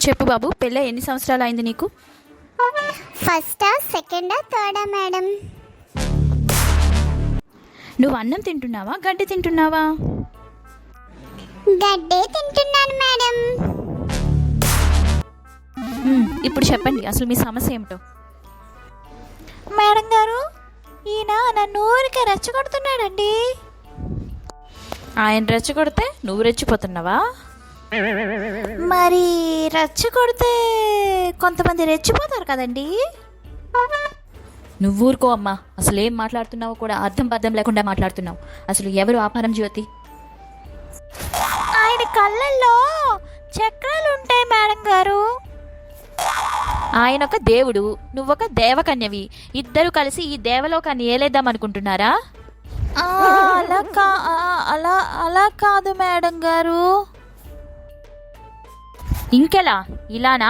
చెప్పు బాబు, పెళ్ళి ఎన్ని సంవత్సరాలు అయింది నీకు? ఫస్టా, సెకండా, థర్డా మేడం? నువ్వు అన్నం తింటున్నావా, గడ్డి తింటున్నావా? గడ్డే తింటున్నాను మేడం. ఇప్పుడు చెప్పండి అసలు మీ సమస్య ఏమిటో. మేడం గారు, ఈయన నన్ను ఊరికే రెచ్చగొడుతున్నాడండి. ఆయన రెచ్చగొడితే నువ్వు రెచ్చిపోతున్నావా? మరి రెచ్చగొడితే కొంతమంది రెచ్చిపోతారు కదండి. నువ్వు ఊరుకో అమ్మా, అసలు ఏం మాట్లాడుతున్నావో కూడా అర్థం పర్థం లేకుండా మాట్లాడుతున్నావు. అసలు ఎవరు ఆపారం జ్యోతి? ఆయన కళ్ళల్లో చక్రాలు ఉంటాయి మేడం గారు. ఆయన ఒక దేవుడు, నువ్వొక దేవకన్యవి. ఇద్దరు కలిసి ఈ దేవలోకాన్ని ఏలేద్దాం అనుకుంటున్నారా? అలా కాదు మేడం గారు. ఇంకెలా? ఇలానా?